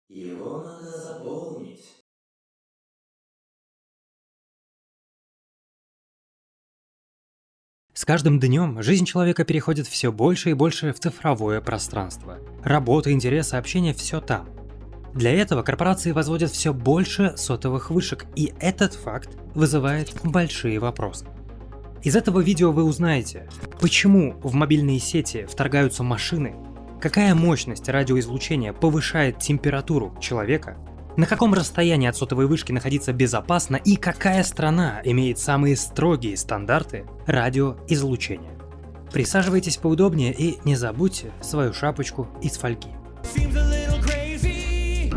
Его надо заполнить. С каждым днем жизнь человека переходит все больше и больше в цифровое пространство. Работа, интересы, общение – все там. Для этого корпорации возводят все больше сотовых вышек, и этот факт вызывает большие вопросы. Из этого видео вы узнаете, почему в мобильные сети вторгаются машины, какая мощность радиоизлучения повышает температуру человека, на каком расстоянии от сотовой вышки находиться безопасно и какая страна имеет самые строгие стандарты радиоизлучения. Присаживайтесь поудобнее и не забудьте свою шапочку из фольги. Seems a little crazy.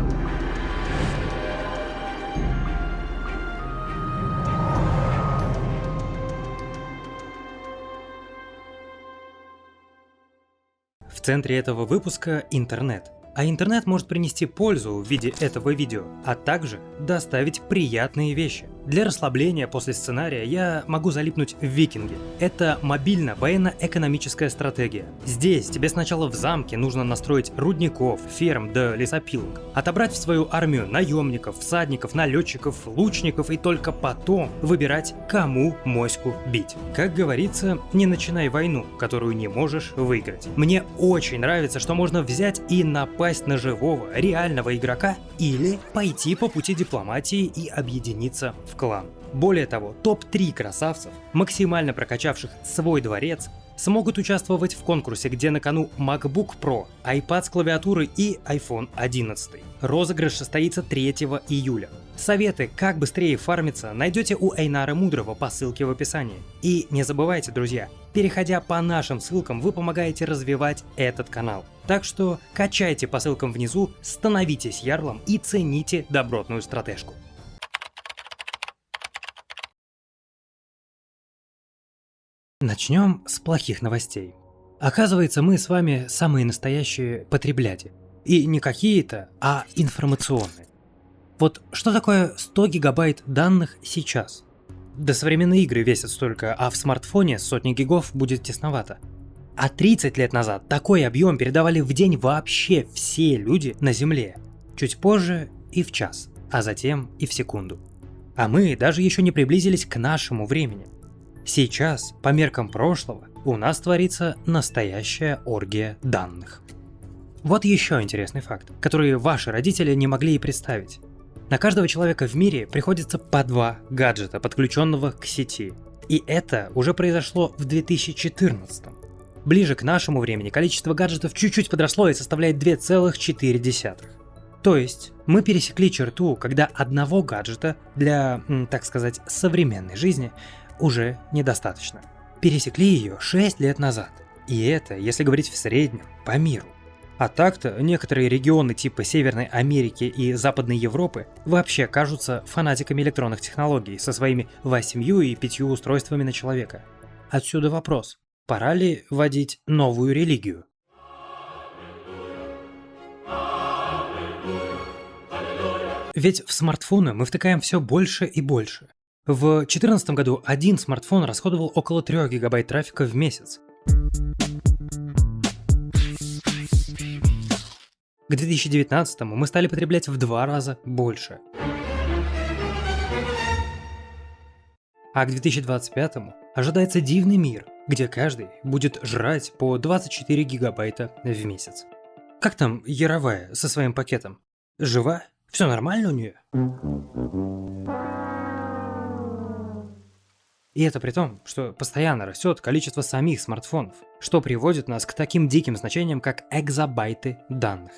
В центре этого выпуска интернет. А интернет может принести пользу в виде этого видео, а также доставить приятные вещи. Для расслабления после сценария я могу залипнуть в Викинги. Это мобильно-военно-экономическая стратегия. Здесь тебе сначала в замке нужно настроить рудников, ферм да лесопилок, отобрать в свою армию наемников, всадников, налетчиков, лучников и только потом выбирать, кому моську бить. Как говорится, не начинай войну, которую не можешь выиграть. Мне очень нравится, что можно взять и напасть на живого, реального игрока или пойти по пути дипломатии и объединиться в клан. Более того, топ-3 красавцев, максимально прокачавших свой дворец, смогут участвовать в конкурсе, где на кону MacBook Pro, iPad с клавиатурой и iPhone 11. Розыгрыш состоится 3 июля. Советы, как быстрее фармиться, найдете у Эйнара Мудрого по ссылке в описании. И не забывайте, друзья, переходя по нашим ссылкам, вы помогаете развивать этот канал. Так что качайте по ссылкам внизу, становитесь ярлом и цените добротную стратежку. Начнем с плохих новостей. Оказывается, мы с вами самые настоящие потребляти. И не какие-то, а информационные. Вот что такое 100 гигабайт данных сейчас? Да современные игры весят столько, а в смартфоне сотни гигов будет тесновато. А 30 лет назад такой объем передавали в день вообще все люди на Земле. Чуть позже и в час, а затем и в секунду. А мы даже еще не приблизились к нашему времени. Сейчас, по меркам прошлого, у нас творится настоящая оргия данных. Вот еще интересный факт, который ваши родители не могли и представить. На каждого человека в мире приходится по 2 гаджета, подключенного к сети. И это уже произошло в 2014. Ближе к нашему времени количество гаджетов чуть-чуть подросло и составляет 2,4. То есть мы пересекли черту, когда одного гаджета для, так сказать, современной жизни уже недостаточно. Пересекли ее 6 лет назад. И это, если говорить в среднем, по миру. А так-то некоторые регионы типа Северной Америки и Западной Европы вообще кажутся фанатиками электронных технологий со своими 8 и 5 устройствами на человека. Отсюда вопрос: пора ли вводить новую религию? Ведь в смартфоны мы втыкаем все больше и больше. В 2014 году один смартфон расходовал около 3 гигабайт трафика в месяц. К 2019 мы стали потреблять в 2 раза больше. А к 2025 ожидается дивный мир, где каждый будет жрать по 24 гигабайта в месяц. Как там Яровая со своим пакетом? Жива? Все нормально у нее? И это при том, что постоянно растет количество самих смартфонов, что приводит нас к таким диким значениям, как экзобайты данных.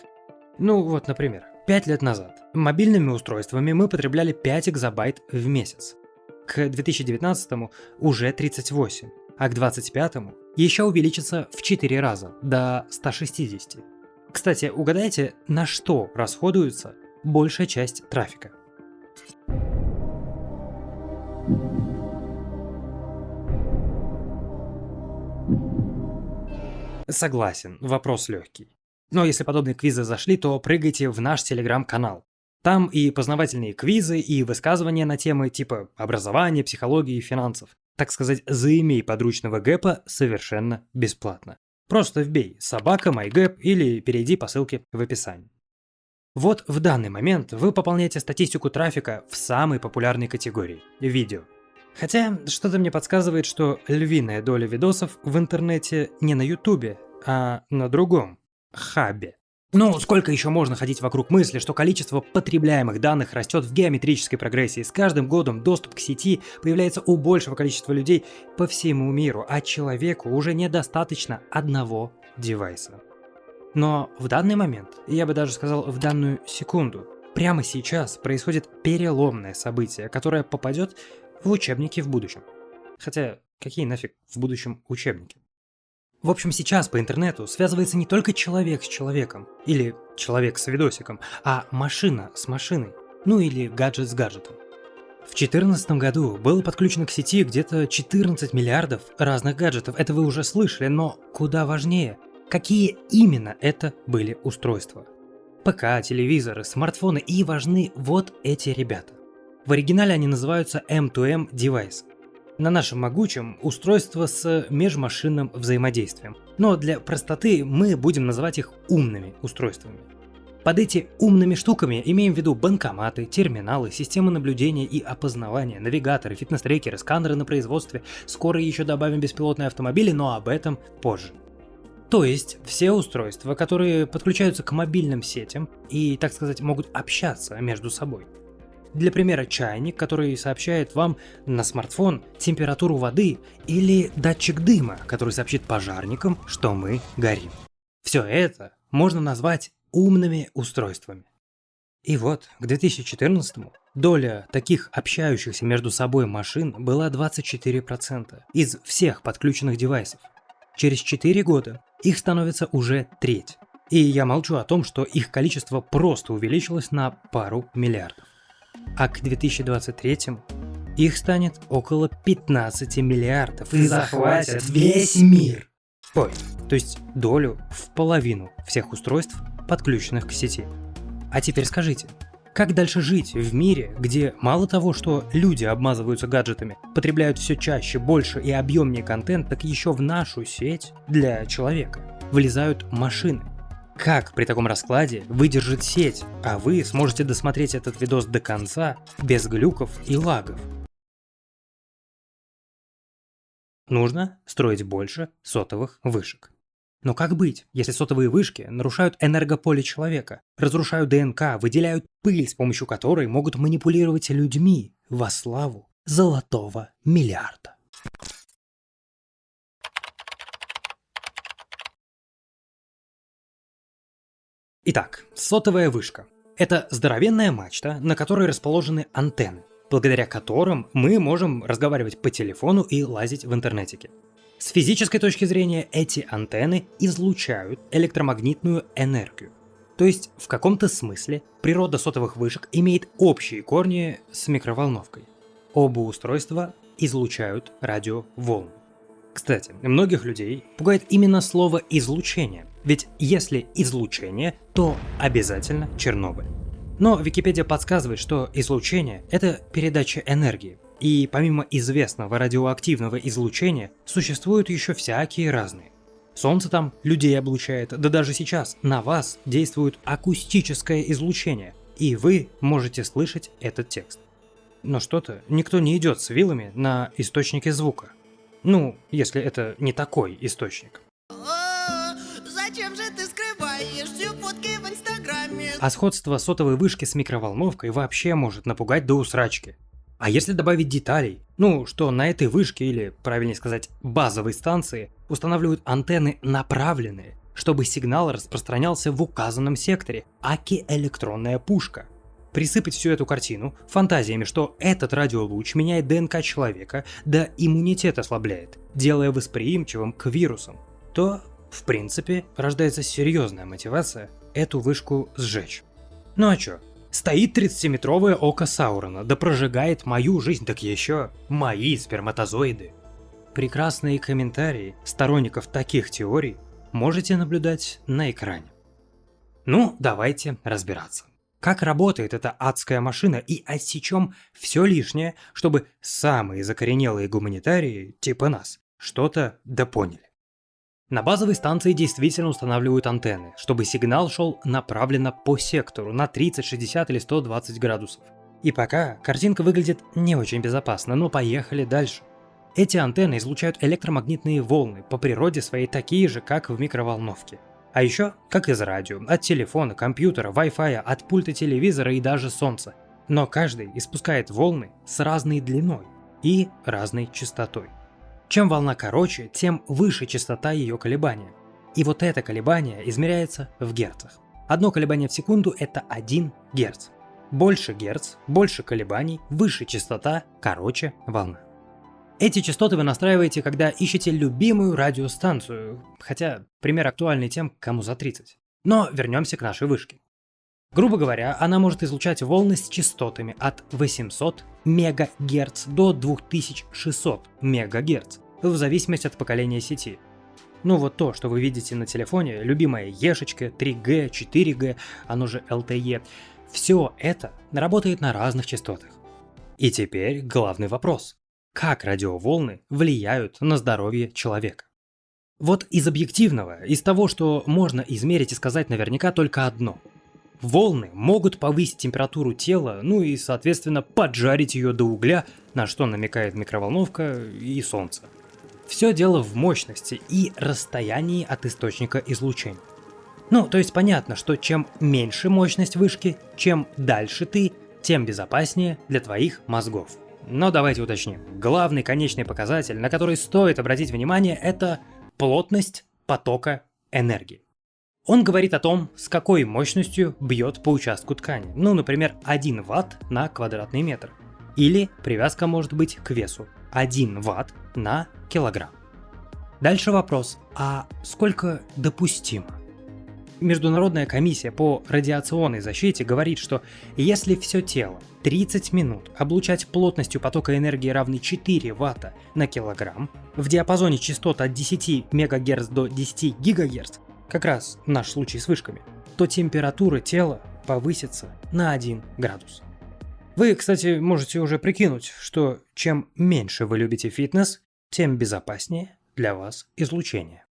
Ну вот, например, 5 лет назад мобильными устройствами мы потребляли 5 экзобайт в месяц. К 2019 уже 38, а к 2025 еще увеличится в 4 раза, до 160. Кстати, угадайте, на что расходуется большая часть трафика? Согласен, вопрос легкий. Но если подобные квизы зашли, то прыгайте в наш телеграм-канал. Там и познавательные квизы, и высказывания на темы типа образования, психологии и финансов. Так сказать, заимей подручного гэпа совершенно бесплатно. Просто вбей «собака MyGap» или перейди по ссылке в описании. Вот в данный момент вы пополняете статистику трафика в самой популярной категории – видео. Хотя что-то мне подсказывает, что львиная доля видосов в интернете не на ютубе, а на другом – хабе. Ну, сколько еще можно ходить вокруг мысли, что количество потребляемых данных растет в геометрической прогрессии. С каждым годом доступ к сети появляется у большего количества людей по всему миру, а человеку уже недостаточно одного девайса. Но в данный момент, я бы даже сказал в данную секунду, прямо сейчас происходит переломное событие, которое попадет в учебники в будущем. Хотя, какие нафиг в будущем учебники? В общем, сейчас по интернету связывается не только человек с человеком, или человек с видосиком, а машина с машиной, ну или гаджет с гаджетом. В 2014 году было подключено к сети где-то 14 миллиардов разных гаджетов, это вы уже слышали, но куда важнее, какие именно это были устройства. ПК, телевизоры, смартфоны, и важны вот эти ребята. В оригинале они называются M2M девайс. На нашем могучем устройство с межмашинным взаимодействием. Но для простоты мы будем называть их умными устройствами. Под эти умными штуками имеем в виду банкоматы, терминалы, системы наблюдения и опознавания, навигаторы, фитнес-трекеры, сканеры на производстве. Скоро еще добавим беспилотные автомобили, но об этом позже. То есть все устройства, которые подключаются к мобильным сетям и, так сказать, могут общаться между собой. Для примера, чайник, который сообщает вам на смартфон температуру воды, или датчик дыма, который сообщит пожарникам, что мы горим. Все это можно назвать умными устройствами. И вот, к 2014-му доля таких общающихся между собой машин была 24% из всех подключенных девайсов. Через 4 года их становится уже треть. И я молчу о том, что их количество просто увеличилось на пару миллиардов. А к 2023-му их станет около 15 миллиардов и захватят весь мир. Ой, то есть долю в половину всех устройств, подключенных к сети. А теперь скажите, как дальше жить в мире, где мало того, что люди обмазываются гаджетами, потребляют все чаще, больше и объемнее контент, так еще в нашу сеть для человека влезают машины? Как при таком раскладе выдержит сеть, а вы сможете досмотреть этот видос до конца без глюков и лагов? Нужно строить больше сотовых вышек. Но как быть, если сотовые вышки нарушают энергополе человека, разрушают ДНК, выделяют пыль, с помощью которой могут манипулировать людьми во славу золотого миллиарда? Итак, сотовая вышка. Это здоровенная мачта, на которой расположены антенны, благодаря которым мы можем разговаривать по телефону и лазить в интернетике. С физической точки зрения эти антенны излучают электромагнитную энергию. То есть в каком-то смысле природа сотовых вышек имеет общие корни с микроволновкой. Оба устройства излучают радиоволны. Кстати, многих людей пугает именно слово «излучение», ведь если излучение, то обязательно Чернобыль. Но Википедия подсказывает, что излучение – это передача энергии, и помимо известного радиоактивного излучения существуют еще всякие разные. Солнце там людей облучает, да даже сейчас на вас действует акустическое излучение, и вы можете слышать этот текст. Но что-то никто не идет с вилами на источники звука. Ну, если это не такой источник. Зачем же ты скрываешь все фотки в Инстаграме? А сходство сотовой вышки с микроволновкой вообще может напугать до усрачки. А если добавить деталей, что на этой вышке, или, правильнее сказать, базовой станции, устанавливают антенны направленные, чтобы сигнал распространялся в указанном секторе, аки электронная пушка. Присыпать всю эту картину фантазиями, что этот радиолуч меняет ДНК человека, да иммунитет ослабляет, делая восприимчивым к вирусам, то, в принципе, рождается серьезная мотивация эту вышку сжечь. Ну а чё? Стоит 30-метровое око Саурона, да прожигает мою жизнь, так еще мои сперматозоиды. Прекрасные комментарии сторонников таких теорий можете наблюдать на экране. Ну, давайте разбираться. Как работает эта адская машина, и отсечем все лишнее, чтобы самые закоренелые гуманитарии, типа нас, что-то допоняли. На базовой станции действительно устанавливают антенны, чтобы сигнал шел направленно по сектору на 30, 60 или 120 градусов. И пока картинка выглядит не очень безопасно, но поехали дальше. Эти антенны излучают электромагнитные волны, по природе своей такие же, как в микроволновке. А еще, как из радио, от телефона, компьютера, Wi-Fi, от пульта телевизора и даже солнца. Но каждый испускает волны с разной длиной и разной частотой. Чем волна короче, тем выше частота ее колебания. И вот это колебание измеряется в герцах. Одно колебание в секунду – это 1 герц. Больше герц, больше колебаний, выше частота, короче волна. Эти частоты вы настраиваете, когда ищете любимую радиостанцию, хотя пример актуальный тем, кому за 30. Но вернемся к нашей вышке. Грубо говоря, она может излучать волны с частотами от 800 МГц до 2600 МГц, в зависимости от поколения сети. Ну вот то, что вы видите на телефоне, любимая Ешечка, 3G, 4G, оно же LTE, все это работает на разных частотах. И теперь главный вопрос. Как радиоволны влияют на здоровье человека? Вот из объективного, из того, что можно измерить и сказать наверняка только одно. Волны могут повысить температуру тела, ну и, соответственно, поджарить ее до угля, на что намекает микроволновка и солнце. Все дело в мощности и расстоянии от источника излучения. Ну, то есть понятно, что чем меньше мощность вышки, чем дальше ты, тем безопаснее для твоих мозгов. Но давайте уточним. Главный конечный показатель, на который стоит обратить внимание, это плотность потока энергии. Он говорит о том, с какой мощностью бьет по участку ткани. Ну, например, 1 Вт на квадратный метр. Или привязка может быть к весу. 1 Вт на килограмм. Дальше вопрос, а сколько допустимо? Международная комиссия по радиационной защите говорит, что если все тело 30 минут облучать плотностью потока энергии равной 4 Вт на килограмм в диапазоне частот от 10 МГц до 10 ГГц, как раз наш случай с вышками, то температура тела повысится на 1 градус. Вы, кстати, можете уже прикинуть, что чем меньше вы любите фитнес, тем безопаснее для вас излучение.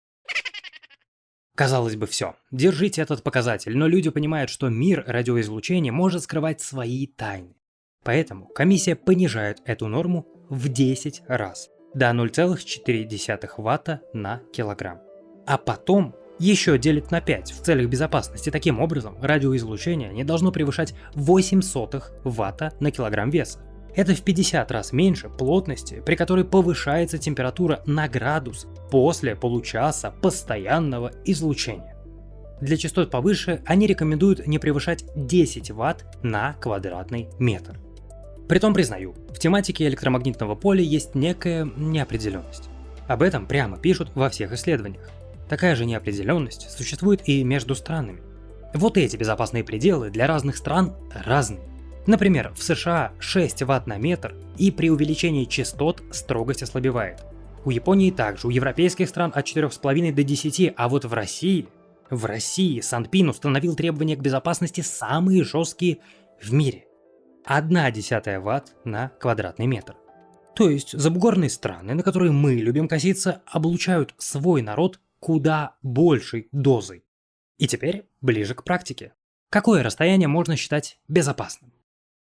Казалось бы, все. Держите этот показатель, но люди понимают, что мир радиоизлучения может скрывать свои тайны. Поэтому комиссия понижает эту норму в 10 раз, до 0,4 Вт на килограмм. А потом еще делит на 5 в целях безопасности. Таким образом, радиоизлучение не должно превышать 0,08 Вт на килограмм веса. Это в 50 раз меньше плотности, при которой повышается температура на градус после получаса постоянного излучения. Для частот повыше они рекомендуют не превышать 10 Вт на квадратный метр. Притом признаю, в тематике электромагнитного поля есть некая неопределенность. Об этом прямо пишут во всех исследованиях. Такая же неопределенность существует и между странами. Вот эти безопасные пределы для разных стран разные. Например, в США 6 Вт на метр, и при увеличении частот строгость ослабевает. У Японии также, у европейских стран от 4,5 до 10, а вот в России Санпин установил требования к безопасности самые жесткие в мире. 0,1 Вт на квадратный метр. То есть забугорные страны, на которые мы любим коситься, облучают свой народ куда большей дозой. И теперь ближе к практике. Какое расстояние можно считать безопасным?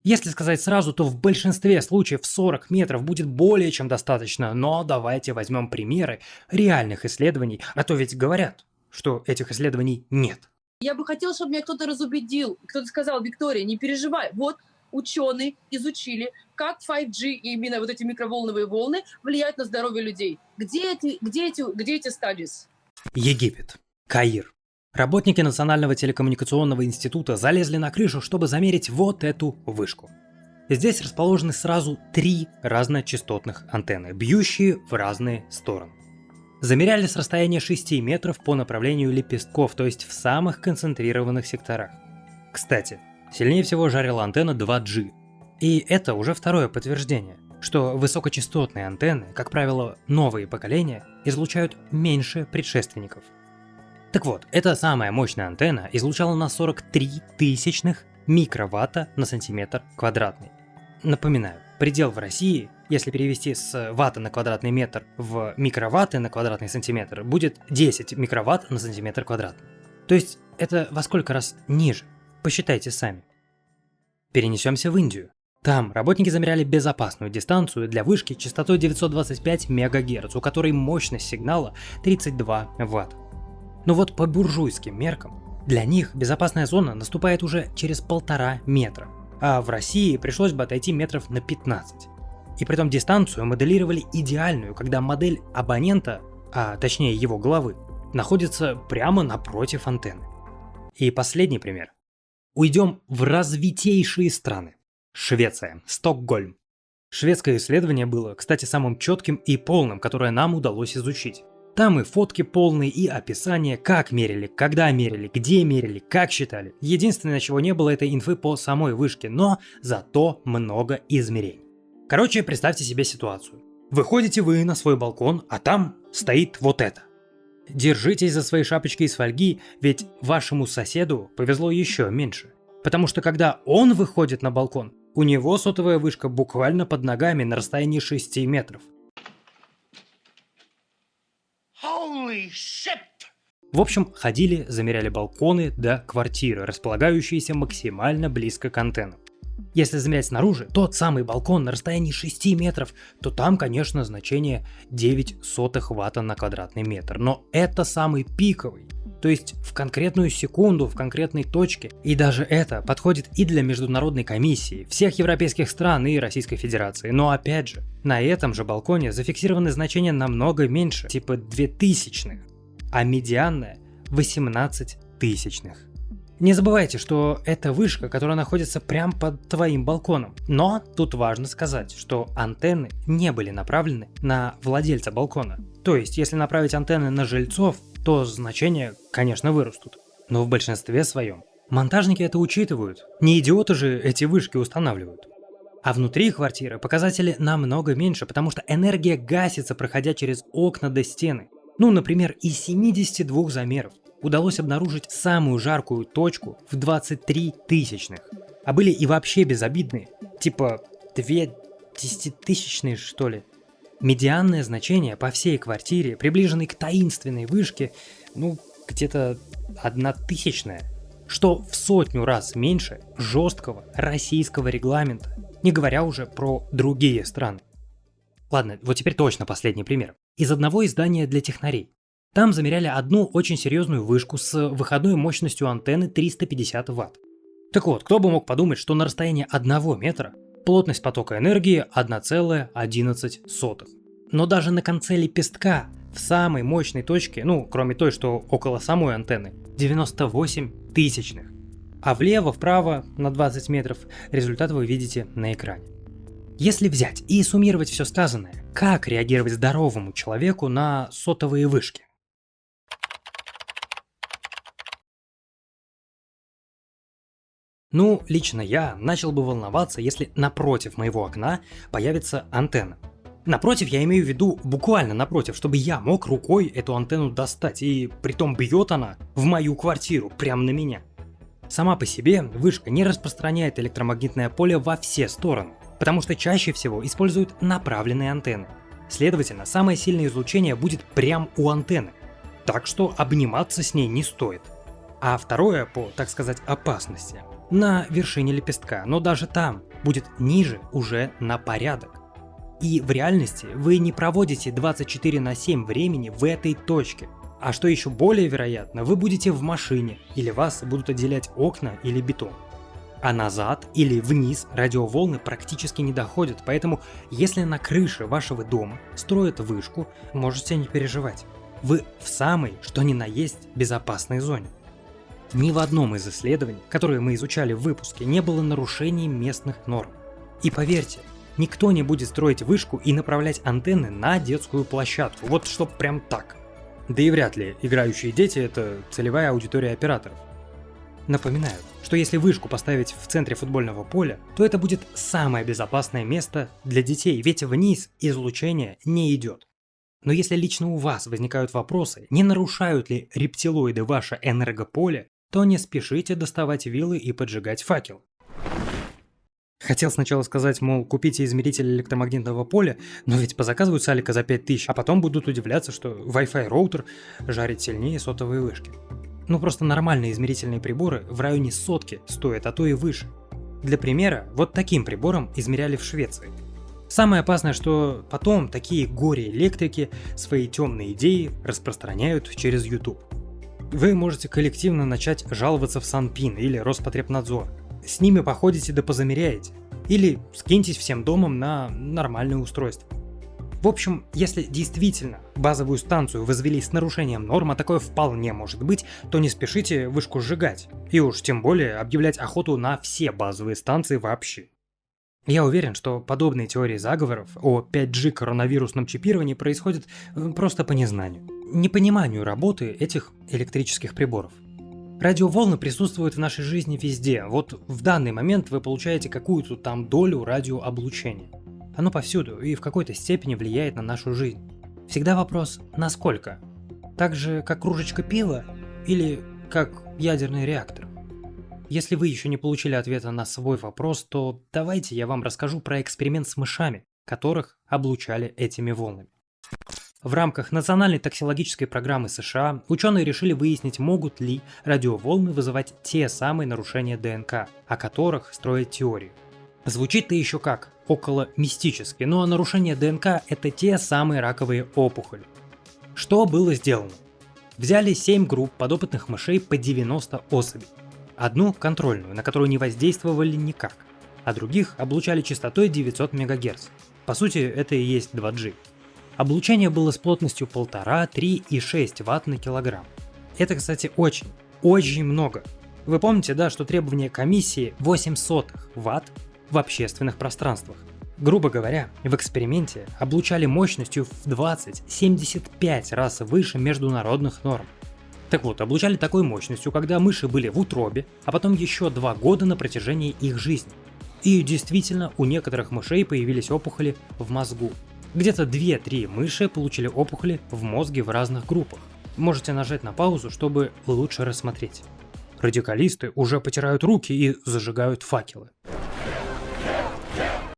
Если сказать сразу, то в большинстве случаев 40 метров будет более чем достаточно, но давайте возьмем примеры реальных исследований, а то ведь говорят, что этих исследований нет. Я бы хотела, чтобы меня кто-то разубедил. Кто-то сказал: Виктория, не переживай, вот ученые изучили, как 5G и именно вот эти микроволновые волны влияют на здоровье людей. Где эти studies? Египет. Каир. Работники Национального телекоммуникационного института залезли на крышу, чтобы замерить вот эту вышку. Здесь расположены сразу 3 разночастотных антенны, бьющие в разные стороны. Замеряли с расстояния 6 метров по направлению лепестков, то есть в самых концентрированных секторах. Кстати, сильнее всего жарила антенна 2G. И это уже второе подтверждение, что высокочастотные антенны, как правило, новые поколения, излучают меньше предшественников. Так вот, эта самая мощная антенна излучала на 43 тысячных микроватта на сантиметр квадратный. Напоминаю, предел в России, если перевести с ватта на квадратный метр в микроватты на квадратный сантиметр, будет 10 микроватт на сантиметр квадратный. То есть это во сколько раз ниже? Посчитайте сами. Перенесемся в Индию. Там работники замеряли безопасную дистанцию для вышки частотой 925 МГц, у которой мощность сигнала 32 Вт. Но вот по буржуйским меркам, для них безопасная зона наступает уже через 1,5 метра, а в России пришлось бы отойти метров на 15. И притом дистанцию моделировали идеальную, когда модель абонента, а точнее его головы, находится прямо напротив антенны. И последний пример. Уйдем в развитейшие страны. Швеция, Стокгольм. Шведское исследование было, кстати, самым четким и полным, которое нам удалось изучить. Там и фотки полные, и описание, как мерили, когда мерили, где мерили, как считали. Единственное, чего не было, это инфы по самой вышке, но зато много измерений. Короче, представьте себе ситуацию. Выходите вы на свой балкон, а там стоит вот это. Держитесь за свои шапочки из фольги, ведь вашему соседу повезло еще меньше. Потому что когда он выходит на балкон, у него сотовая вышка буквально под ногами на расстоянии 6 метров. Holy shit! В общем, ходили, замеряли балконы до квартиры, располагающиеся максимально близко к антеннам. Если замерять снаружи тот самый балкон на расстоянии 6 метров, то там, конечно, значение 0,09 Вт на квадратный метр. Но это самый пиковый. То есть в конкретную секунду, в конкретной точке. И даже это подходит и для международной комиссии, всех европейских стран и Российской Федерации. Но опять же, на этом же балконе зафиксированы значения намного меньше, типа 0,02, а медианная 18 тысячных. Не забывайте, что это вышка, которая находится прямо под твоим балконом. Но тут важно сказать, что антенны не были направлены на владельца балкона. То есть, если направить антенны на жильцов, то значения, конечно, вырастут. Но в большинстве своем монтажники это учитывают. Не идиоты же эти вышки устанавливают. А внутри квартиры показатели намного меньше, потому что энергия гасится, проходя через окна до стены. Ну, например, из 72 замеров удалось обнаружить самую жаркую точку в 23 тысячных. А были и вообще безобидные, типа 2 десятитысячные, что ли. Медианное значение по всей квартире, приближенной к таинственной вышке, где-то 1 тысячная, что в 100 раз меньше жесткого российского регламента, не говоря уже про другие страны. Ладно, вот теперь точно последний пример. Из одного издания для технарей. Там замеряли одну очень серьезную вышку с выходной мощностью антенны 350 Вт. Так вот, кто бы мог подумать, что на расстоянии 1 метра плотность потока энергии 1,11. Но даже на конце лепестка, в самой мощной точке, кроме той, что около самой антенны, 98 тысячных. А влево-вправо на 20 метров результат вы видите на экране. Если взять и суммировать все сказанное, как реагировать здоровому человеку на сотовые вышки? Лично я начал бы волноваться, если напротив моего окна появится антенна. Напротив, я имею в виду буквально напротив, чтобы я мог рукой эту антенну достать, и притом бьет она в мою квартиру, прямо на меня. Сама по себе вышка не распространяет электромагнитное поле во все стороны, потому что чаще всего используют направленные антенны. Следовательно, самое сильное излучение будет прямо у антенны, так что обниматься с ней не стоит. А второе по, так сказать, опасности – на вершине лепестка, но даже там будет ниже уже на порядок. И в реальности вы не проводите 24/7 времени в этой точке. А что еще более вероятно, вы будете в машине, или вас будут отделять окна или бетон. А назад или вниз радиоволны практически не доходят, поэтому если на крыше вашего дома строят вышку, можете не переживать. Вы в самой, что ни на есть, безопасной зоне. Ни в одном из исследований, которые мы изучали в выпуске, не было нарушений местных норм. И поверьте, никто не будет строить вышку и направлять антенны на детскую площадку, вот чтоб прям так. Да и вряд ли играющие дети – это целевая аудитория операторов. Напоминаю, что если вышку поставить в центре футбольного поля, то это будет самое безопасное место для детей, ведь вниз излучение не идет. Но если лично у вас возникают вопросы, не нарушают ли рептилоиды ваше энергополе, то не спешите доставать вилы и поджигать факел. Хотел сначала сказать, мол, купите измеритель электромагнитного поля, но ведь позаказывают с Алика за 5000, а потом будут удивляться, что Wi-Fi роутер жарит сильнее сотовой вышки. Ну просто нормальные измерительные приборы в районе сотки стоят, а то и выше. Для примера, вот таким прибором измеряли в Швеции. Самое опасное, что потом такие горе-электрики свои темные идеи распространяют через YouTube. Вы можете коллективно начать жаловаться в Санпин или Роспотребнадзор. С ними походите да позамеряете. Или скиньтесь всем домом на нормальное устройство. В общем, если действительно базовую станцию возвели с нарушением норм, а такое вполне может быть, то не спешите вышку сжигать. И уж тем более объявлять охоту на все базовые станции вообще. Я уверен, что подобные теории заговоров о 5G коронавирусном чипировании происходят просто по незнанию, непониманию работы этих электрических приборов. Радиоволны присутствуют в нашей жизни везде. Вот в данный момент вы получаете какую-то там долю радиооблучения. Оно повсюду и в какой-то степени влияет на нашу жизнь. Всегда вопрос «насколько?». Так же, как кружечка пива или как ядерный реактор. Если вы еще не получили ответа на свой вопрос, то давайте я вам расскажу про эксперимент с мышами, которых облучали этими волнами. В рамках Национальной токсикологической программы США ученые решили выяснить, могут ли радиоволны вызывать те самые нарушения ДНК, о которых строят теорию. Звучит-то еще как около мистически, но нарушения ДНК – это те самые раковые опухоли. Что было сделано? Взяли 7 групп подопытных мышей по 90 особей. Одну контрольную, на которую не воздействовали никак, а других облучали частотой 900 МГц. По сути, это и есть 2G. Облучение было с плотностью 1,5, 3 и 6 Вт на килограмм. Это, кстати, очень много. Вы помните, да, что требование комиссии 0,08 Вт в общественных пространствах. Грубо говоря, в эксперименте облучали мощностью в 20-75 раз выше международных норм. Так вот, облучали такой мощностью, когда мыши были в утробе, а потом еще 2 года на протяжении их жизни. И действительно, у некоторых мышей появились опухоли в мозгу. Где-то 2-3 мыши получили опухоли в мозге в разных группах. Можете нажать на паузу, чтобы лучше рассмотреть. Радикалисты уже потирают руки и зажигают факелы.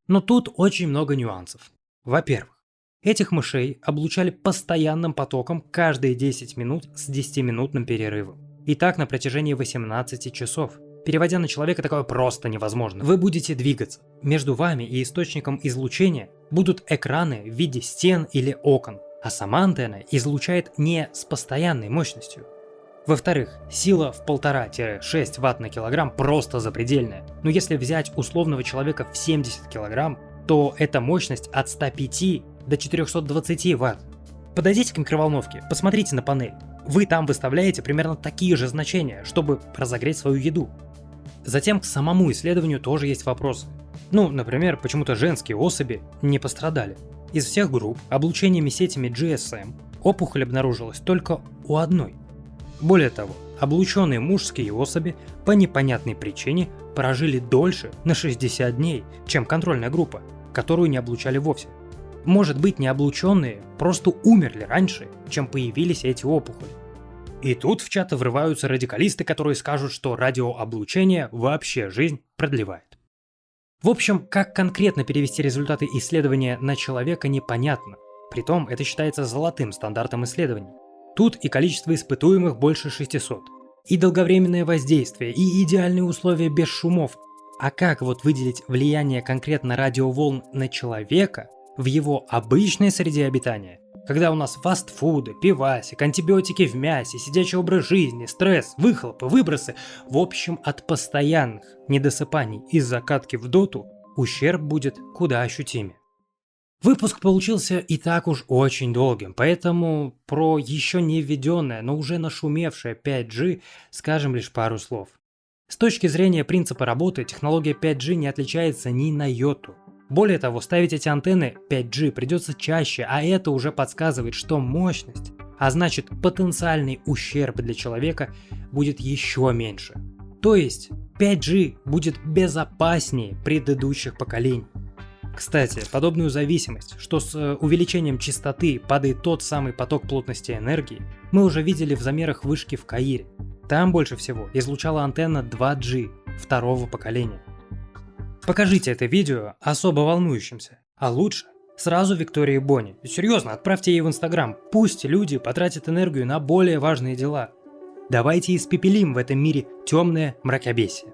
Но тут очень много нюансов. Во-первых, этих мышей облучали постоянным потоком каждые 10 минут с 10-минутным перерывом. И так на протяжении 18 часов. Переводя на человека, такое просто невозможно. Вы будете двигаться. Между вами и источником излучения будут экраны в виде стен или окон, а сама антенна излучает не с постоянной мощностью. Во-вторых, сила в 1,5-6 Вт на килограмм просто запредельная. Но если взять условного человека в 70 килограмм, то эта мощность от 105 до 420 Вт. Подойдите к микроволновке, посмотрите на панель. Вы там выставляете примерно такие же значения, чтобы разогреть свою еду. Затем к самому исследованию тоже есть вопросы. Например, почему-то женские особи не пострадали. Из всех групп облучениями сетями GSM опухоль обнаружилась только у одной. Более того, облученные мужские особи по непонятной причине прожили дольше на 60 дней, чем контрольная группа, которую не облучали вовсе. Может быть, необлученные просто умерли раньше, чем появились эти опухоли. И тут в чаты врываются радикалисты, которые скажут, что радиооблучение вообще жизнь продлевает. В общем, как конкретно перевести результаты исследования на человека непонятно. Притом это считается золотым стандартом исследований. Тут и количество испытуемых больше 600. И долговременное воздействие, и идеальные условия без шумов. А как выделить влияние конкретно радиоволн на человека в его обычной среде обитания? Когда у нас фастфуды, пивасик, антибиотики в мясе, сидячий образ жизни, стресс, выхлопы, выбросы, в общем, от постоянных недосыпаний и закатки в доту ущерб будет куда ощутимее. Выпуск получился и так уж очень долгим, поэтому про еще не введенное, но уже нашумевшее 5G скажем лишь пару слов. С точки зрения принципа работы, технология 5G не отличается ни на йоту. Более того, ставить эти антенны 5G придется чаще, а это уже подсказывает, что мощность, а значит потенциальный ущерб для человека будет еще меньше. То есть 5G будет безопаснее предыдущих поколений. Кстати, подобную зависимость, что с увеличением частоты падает тот самый поток плотности энергии, мы уже видели в замерах вышки в Каире. Там больше всего излучала антенна 2G второго поколения. Покажите это видео особо волнующимся, а лучше сразу Виктории Бони. Серьезно, отправьте ей в Инстаграм, пусть люди потратят энергию на более важные дела. Давайте испепелим в этом мире темное мракобесие.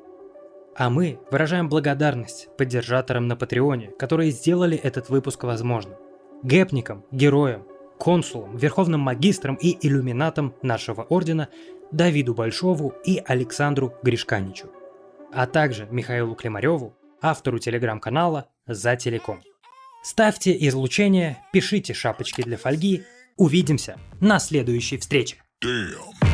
А мы выражаем благодарность поддержаторам на Патреоне, которые сделали этот выпуск возможным. Гэпникам, героям, консулам, верховным магистрам и иллюминатам нашего ордена Давиду Большову и Александру Гришканичу, а также Михаилу Климареву, автору телеграм-канала «За телеком». Ставьте излучение, пишите шапочки для фольги. Увидимся на следующей встрече. Damn.